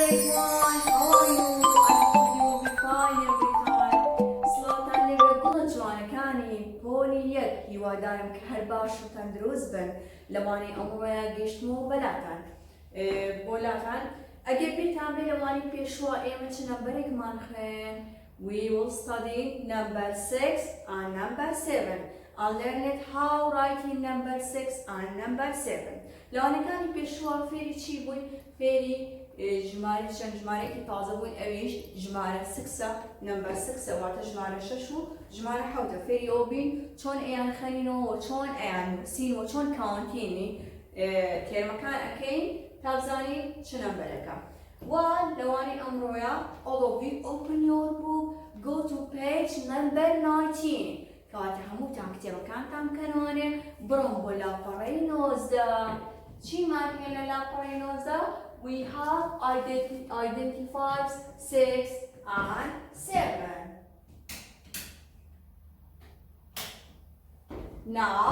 everyone, how are you? I hope you'll be fine every time. سلامتان لێرە گوڵە جوانەکانی پۆلی یەک هیوادارم کە هەر باش و تەندروست بن لەوانەی ئەمڕۆیە گەیشتمەوە بەلاتان بۆلاتان ئەگەر بیرتان بێ لەوانی پێشوە ئێمە چ نەمبەرێکمان خوێن We will study number 6 and number 7. I'll learn it how writing number 6 and number 7. لەوانەکانی پێشوە فێری چی بووین؟ فێری ژمارە چەند ژمارەیەکی تازە بووین ئەویش ژمارە 6 نمبر 6 واتە ژمارە 6 و ژمارە 7 فێری ئەو بین چۆن ئەیان خەنینەوە و چۆن ئەیان نووسینەوە چۆن کاونتینی تێرمەکان ئەکەین تا بزانین چ نمبەرەکە و لەوانی ئەمڕۆیە all of you open your book go to page number 19 کەواتە هەمووتان کتێبەکانتان بکەنەوەنێ بڕۆم بۆ لاپەڕەی 19 چیمان هەیە لە لاپەڕەی 19 We have identified 6 and 7. Now,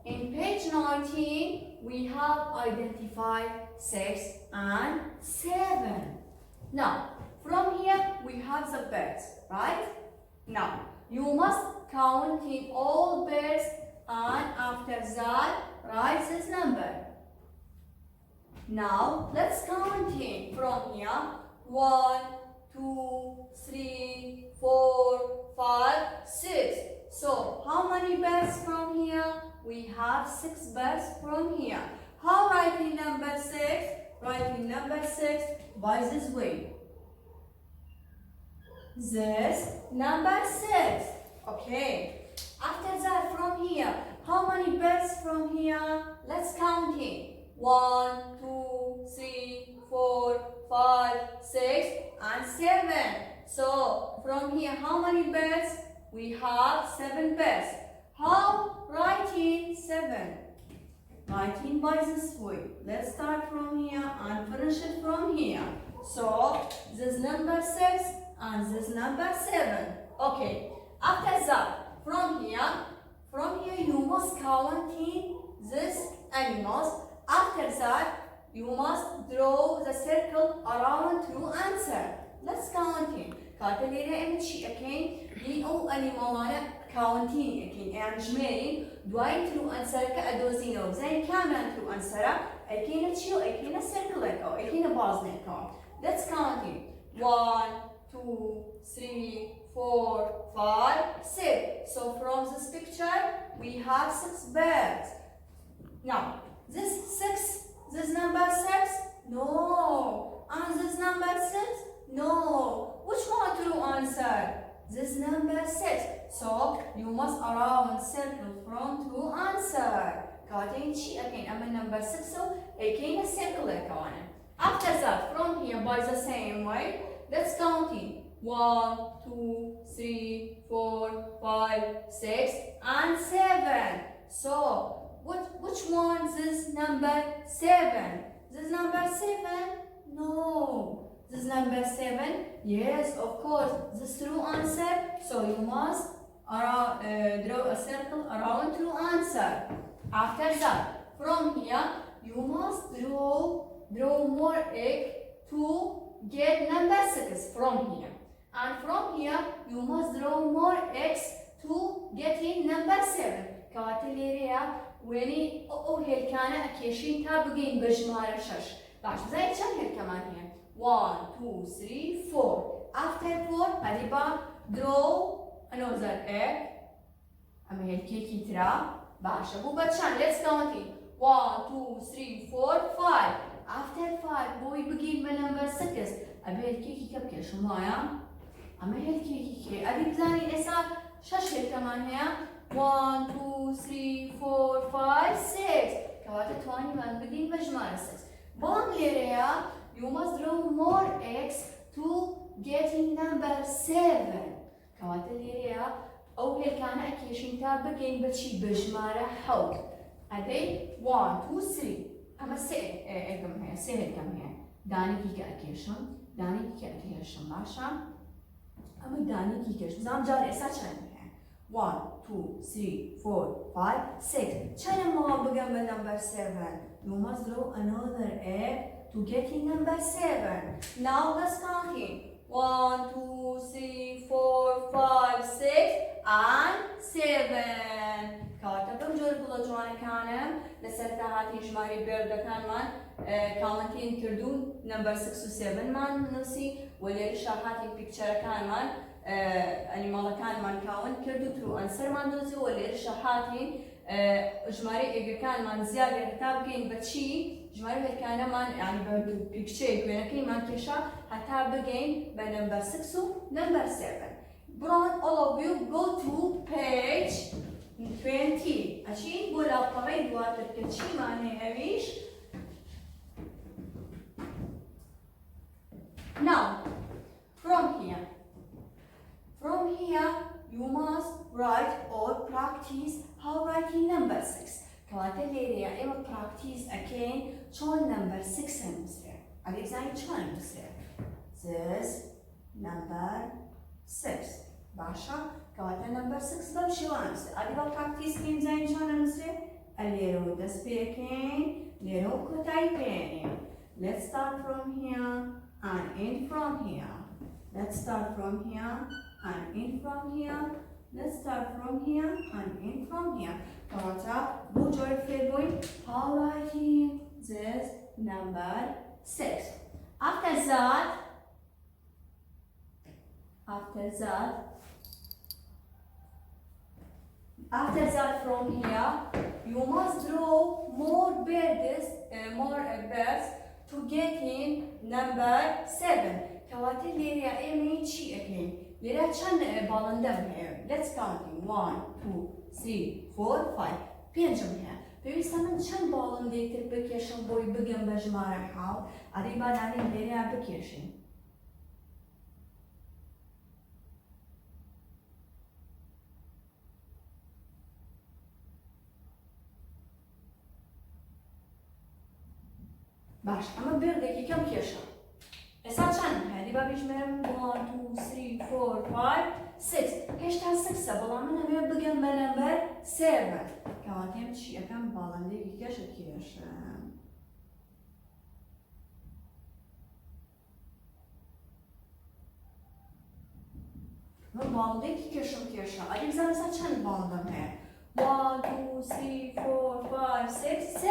in page 19, we have identified 6 and 7. Now, from here, we have the birds, right? Now, you must count in all birds and after that, write this number. Now, let's count in from here. 1, 2, 3, 4, 5, 6. So, how many birds from here? We have 6 birds from here. How writing number 6? Writing number 6 by this way. This number 6. Okay. After that, from here, how many birds from here? Let's count in. 1, 2, 3, 4, 5, 6, and 7. So, from here, how many birds? We have 7 birds. How writing 7? Writing by this way. Let's start from here and finish it from here. So, this number 6 and this number 7. Okay. After that, from here you must count in these animals. After that, you must draw the circle around to answer. Let's count in. كاتلينا امشي اكين دي او انيمالانا كاونتين اكين يعني جمالين دواين ترو انسر كادوزينو زي كامل ترو انسرا اكين تشيو اكين سيركل او اكين بازن كون. Let's count in. 1, 2, 3, 4, 5, 6. So from this picture we have 6 birds. Now this 6, this number 6? No. And this number 6? No. Which one to answer? This number 6. So you must around circle from to answer. Cutting chi again. I'm number 6. So again a circle again. After that, from here by the same way, let's count in. 1, 2, 3, 4, 5, 6, and 7. So which one is number 7? This number 7? No. This number 7? Yes, of course. This true answer. So you must draw a circle around true answer. After that, from here, you must draw more egg to get number 6 from here. And from here, you must draw more eggs to get in number 7. كاتليريا ويني او هلكانه اكيشين تا بقين بجمارة 6 باش زي كم هيك كمان هي 1 2 3 4 after 4 هذه draw another egg اما هلكيكي ترى باش ابو بتشان let's count it 1 2 3 4 5 after 5 بوي بقين من number 6 ابي هلكيكي كبكي شو مايا اما هلكيكي ابي بزاني اسا 6 كمان هي 1 2 3 4 5 6 كواتة تواني من بدين بجمارة 6 بام ليريا you must draw more eggs to get in number 7 كواتة ليريا أو هيكانا أكيشين تا بقين بتشي بجمارة حوت هذي 1 2 3 أما كم هي سهل كم هي داني كيكا أكيشن داني كيكا أكيشن باشا أما داني كيكا زام جاري إسا چند 1 2 3 4 5 6 چند ما بگم به number 7 you must draw another egg to get in number 7. Now let's count in. 1, 2, 3, 4, 5, 6 and 7. كاتبم جور بلا جوان كانم لسرتا هاتي جماري بردا كان من كاونتين كردون نمبر 6 و 7 من نوسي ولي رشاهاتي بيكتشر كان من انيمالا كان من كاون كردو ترو انسر من دوزي ولي رشاهاتي جماري ايجا كان من زيادة كتاب كين بتشي جماري هالكان من يعني بردو بيكتشر كوينكي من كيشا حتى بجين بنمبر 6 و نمبر 7. Bron, all of you go to page 20. عشان بولا طبعا دواتر كتشي معناها ايش؟ Now, from here you must write or practice how writing number 6. كواتا ليريا اما practice again شون number 6 هنمسر. عليك زين شون هنمسر. This number 6. باشا كواتا number 6 بمشي وانسر. أدي practice كين زين شون هنمسر. الليرو دس بيكين ليرو كتاي بيني. Let's start from here and in from here. Let's start from here and in from here. Let's start from here and in from here. Kawata, bujor feboy, how writing this number 6. After that from here, you must draw more birds to get in number 7. كواتي ليريا ايمي تشي اكين ليريا كان بالندم هي. Let's count 1 2 3 4 5 بينجم هي. بيويستا من كان بالنديتر بكيشن بوي بگم بجمارة حاو عريبا نعني ليريا بكيشن. باش اما بردكي كم كيشا اسا چند هدی با بیشمرم 1 2 3 4 5 6 هشتا 6 بلا من همه بگم به نمبر 7 کاتیم چی اکم بالندگی کشم و بالندگی کشم اگه بزن مثلا چند بالندم هست 1 2 3 4 5 6 7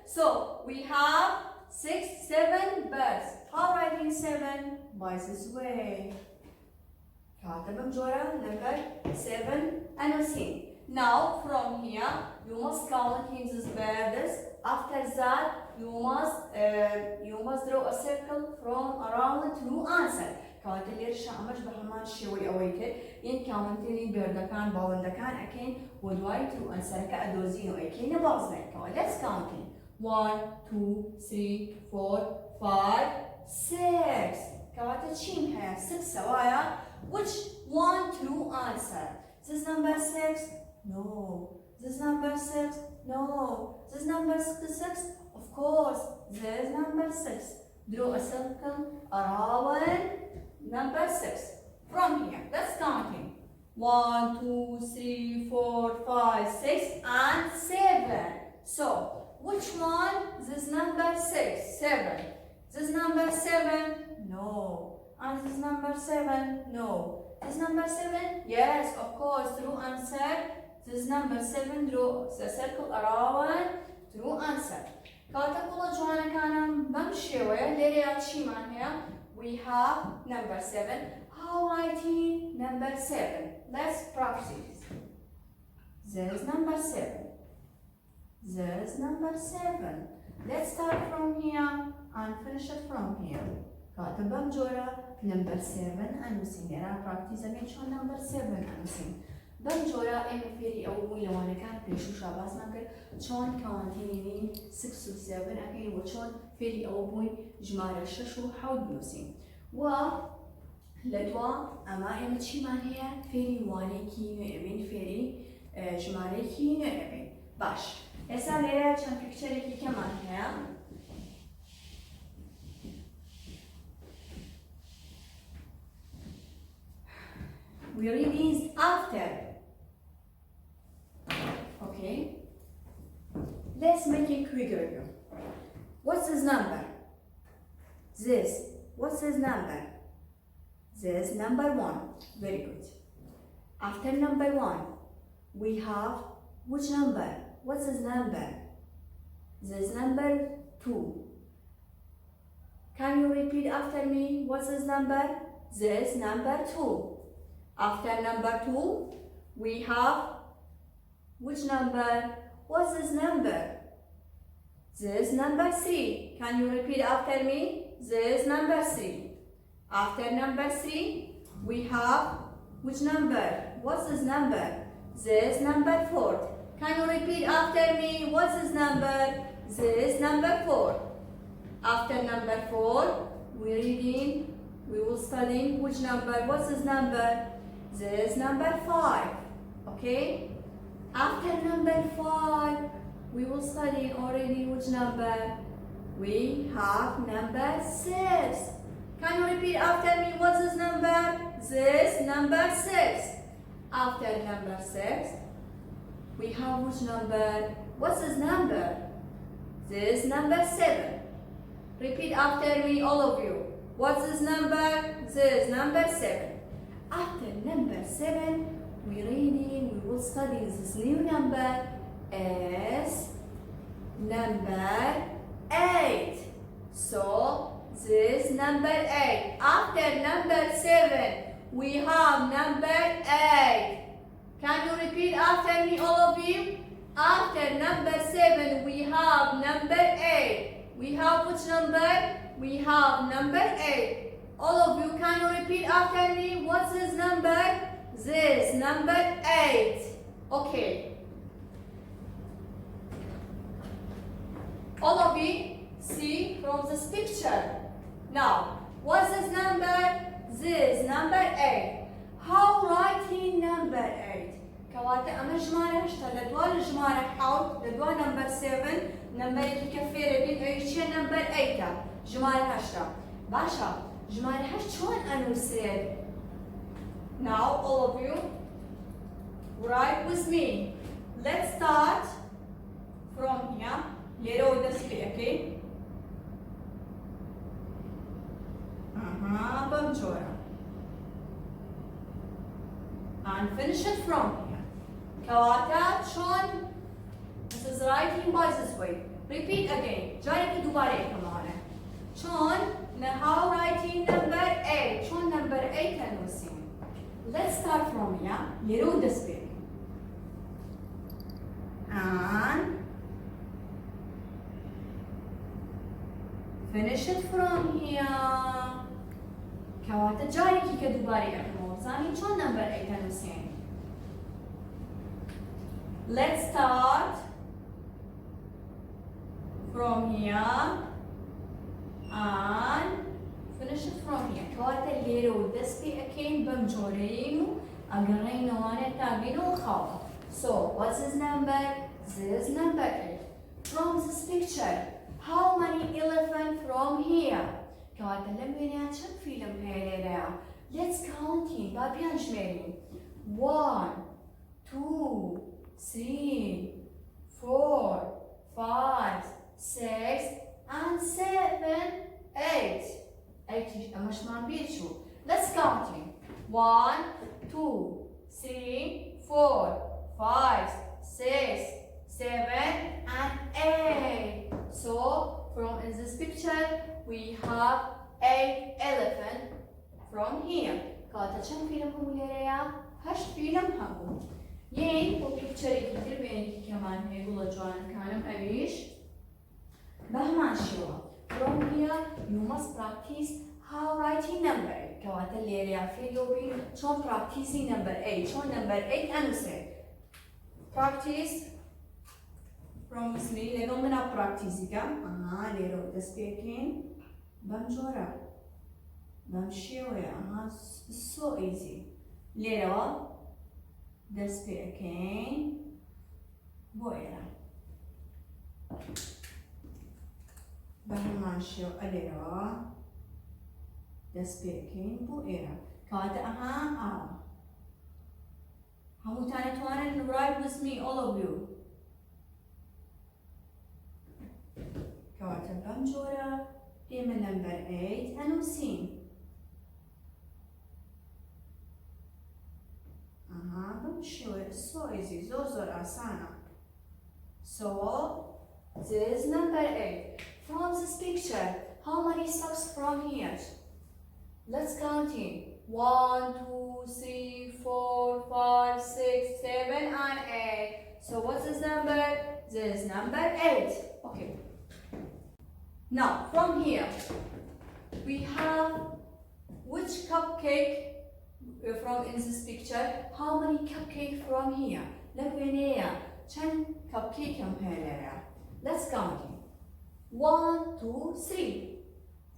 so we have 6 7 birds. How writing 7? By this way. كاتبم جورا number 7 and see. Now from here you must count in these birds. After that you must draw a circle from around to answer. كاتب لي رشا أمش بهمان شوي أويكر ين كاونتيني bird كان بالند كان أكين ودواي to answer كأدوزينو أكين بعضنا. Let's count in. 1 2 3 4 5 6 كواتا تشيم هي 6 سوايا which one to answer this number 6 no this number 6 no this number 6 of course this number 6 draw a circle around number 6 from here let's counting 1 2 3 4 5 6 and 7 so which one? This number 6, 7. This number 7? No. And this number 7? No. This number 7? Yes, of course. True answer. This number 7 draw the circle around. True answer. كاتا كولا جوانا كان بمشي ويا ليري أتشي معناها. We have number 7. How writing number 7? Let's practice. There's number 7. There's number 7. Let's start from here and finish it from here. كاتب بمجورة number 7 أنوسين يرى practice again شو number 7 أنوسين بمجورة إم فيري أو ويلا وانا كان بيشو شاباس ناكر شون كانتيني 6 و 7 أكيد وشون فيري أو بوي جمارة ششو حول بنوسين و لدوا أما إم تشي مان هي فيري واني كي نعمين فيري جمارة كي نعمين باش هسا ليرة چند پیکچرێکی کەمان هەیە we read these after okay let's make it quicker what's this number This, what's his number? This number 1. Very good. After number 1, we have which number? What's his number? This number 2. Can you repeat after me? What's his number? This number 2. After number 2, we have which number? What's this number? This number 3. Can you repeat after me? This number 3. After number 3, we have which number? What's this number? This number 4. Can you repeat after me? What's this number? This number 4. After number 4, we will study which number? What's this number? This number 5. Okay? After number 5, we will study already which number? We have number 6. Can you repeat after me? What's this number? This number 6. After number 6, we have which number? What's this number? This number 7. Repeat after me, all of you. What's this number? This number 7. After number 7, we will study this new number as number 8. So, this number 8. After number 7, we have number 8. Can you repeat after me, all of you? After number 7, we have number 8. We have which number? We have number 8. All of you, can you repeat after me? What's this number? This number 8. Okay. All of you see from this picture. Now, what's this number? This number 8. How writing number 8? كواتا أما جمارة هشتا لدوان جمارة حاول لدوان number 7 number يكفي بين أيشي number 8 جمارة هشتا باشا جمارة هشت شون أنو سير. Now all of you write with me. Let's start from here. Lero display, okay? Bamjora. And finish it from here. Kawata chon. This is writing by this way. Repeat again. Jari ki dubare kamana. Chon now writing number 8. Chon number 8 can we see. Let's start from here. Lero display. And finish it from here. كواتا جاري كي كدوباري أحمر زاني شون number 8 هنوسين. Let's start from here and finish it from here. كواتا ليرو دسبي أكين بمجورينو أقرينو وانا تاقينو وخاوة. So what's his number? This number 8. From this picture, how many elephants from here? كواتا لمبينيات شك فيلم هيليريا. Let's count him. بابيان شميرين. 1, 2, 3, 4, 5, 6, and 7, 8. 8 مش بيشو. Let's count him. 1, 2, 3, 4, 5, 6, 7, and 8. So from in this picture we have 8 elephants from here. كاتا كم فيلم هم ليريا؟ 8 فيلم هم. ين و picture كتير بينك كمان هي ولا جوان كانم أبيش. بهمان شوا. From here you must practice how writing number. كواتا ليريا في يوبي شون practicing number 8. شون number 8 أنا say. Practice from me. لأنه منا practice كا. ليرو the speaking. بمجورا. بمشيويا. So easy. ليرو the speaking. بويرا. بهمانشيو ليرو the speaking بويرا. كواتا همو تاني توانا write with me all of you. كواتا بمجورا ديما number number 8 هنوسين. don't show it, so easy, زور آسانة. So, this is number 8. From this picture, how many steps from here? Let's count in. 1, 2, 3, 4, 5, 6, 7, and 8. So what's this number? This is number 8. Okay. Now, from here, we have which cupcake from in this picture? How many cupcakes from here? لبنية. 10 cupcake here. Let's count in. 1, 2, 3,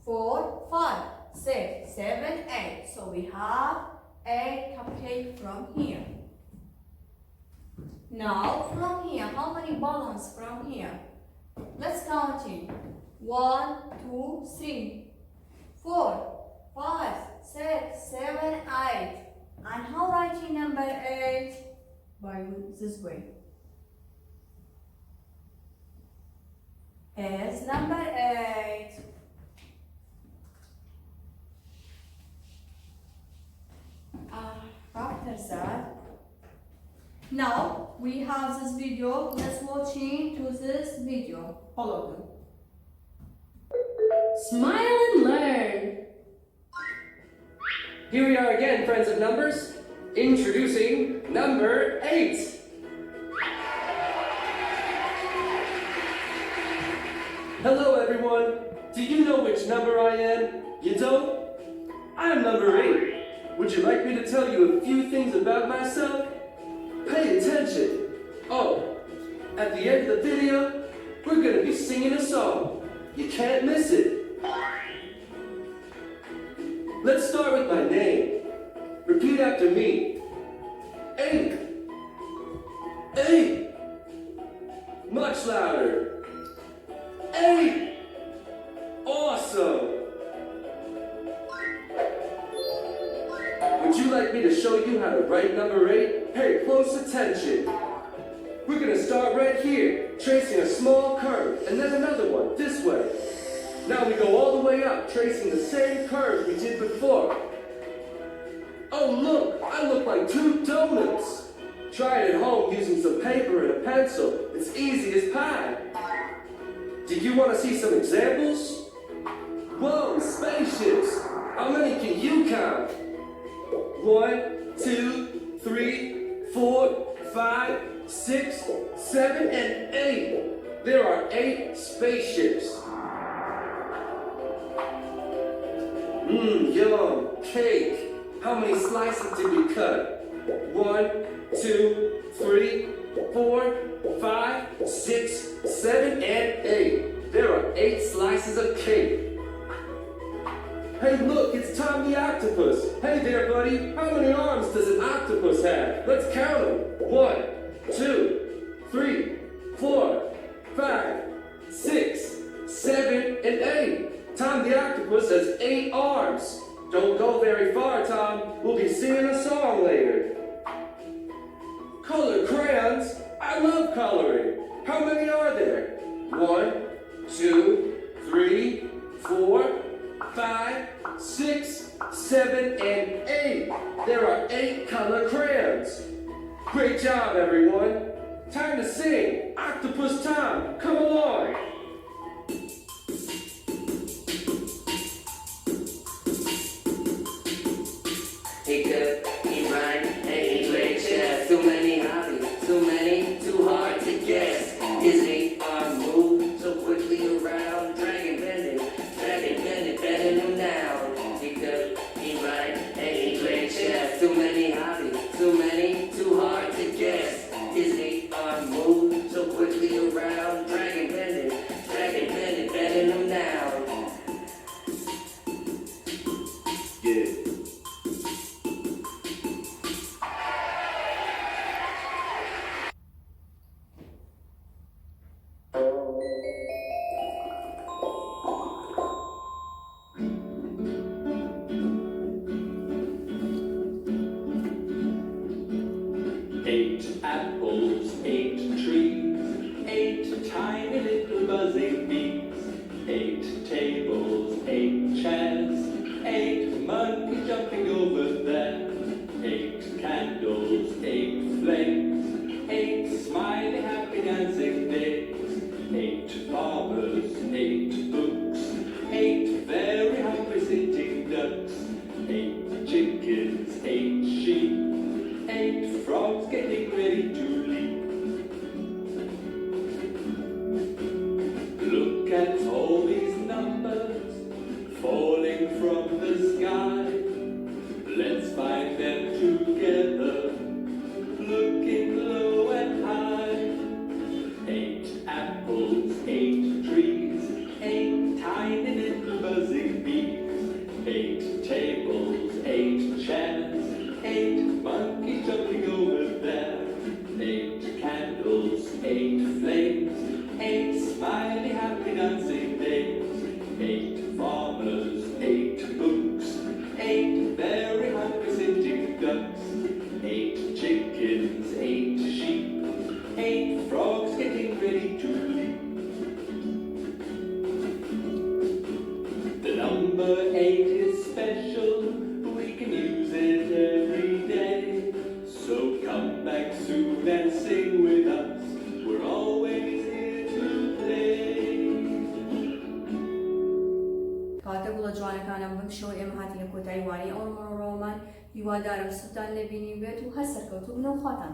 4, 5, 6, 7, 8. So we have 8 cupcakes from here. Now from here, how many balloons from here? Let's count in. 1, 2, 3, 4, 5, 6, 7, 8. And how writing number 8? By this way. Is number 8. After that, now we have this video. Let's watch into this video. Follow me. Smile and learn. Here we are again, friends of numbers, introducing number 8. Hello everyone. Do you know which number I am? You don't? I am number 8. Would you like me to tell you a few things about myself? Pay attention. Oh, at the end of the video, we're going to be singing a song. You can't miss it. Let's start with my name. Repeat after me. 8. 8. Much louder. 8. Awesome. Would you like me to show you how to write number 8? Pay close attention. We're going to start right here, tracing a small curve, and then another one, this way. Now we go all the way up, tracing the same curve we did before. Oh look, I look like 2 donuts. Try it at home using some paper and a pencil. It's easy as pie. Do you want to see some examples? Whoa, spaceships. How many can you count? 1, 2, 3, 4, 5, 6, 7, and 8. There are 8 spaceships. Yum, cake. How many slices did we cut? 1, 2, 3, 4, 5, 6, 7, and 8. There are 8 slices of cake. Hey look, it's Tom the octopus. Hey there, buddy. How many arms does an octopus have? Let's count them. 1, 2, 3, 4, 5, 6, 7, and 8. Tom the octopus has 8 arms. Don't go very far, Tom. We'll be singing a song later. Color crayons? I love coloring. How many are there? 1, 2, 3, 4, 5, 6, 7, and 8. There are 8 color crayons. Great job, everyone. Time to sing. Octopus Tom, come along. He could, he rhyme, and he played chess. Too many hobbies, too many, too hard to guess. His 8 arm moved so quickly around, dragon bending, bending him down. He could, he rhyme, and he played chess. Too many hobbies, too many, too hard to guess. His 8 arm moved so quickly around, dragon bending, from the sky. Let's find them together, looking low and high. 8 apples, 8 trees, 8 tiny little buzzing bees. 8 tables, 8 chairs, 8 monkeys jumping over there. 8 candles, 8 flames, 8 smiley happy dancing days. 8 farmers, 8 books, 8 very hungry sitting ducks. 8 chickens, 8 sheep, 8 frogs getting ready to leap. The number 8 is special, we can use it every day. So come back soon and sing with us, we're always here to play. کاتبولا جوان کانم بمشو ام هاتین کوتای واری اون رومان یوادارم سلطان لبینی بیت و هسر کوتو بنو خاطر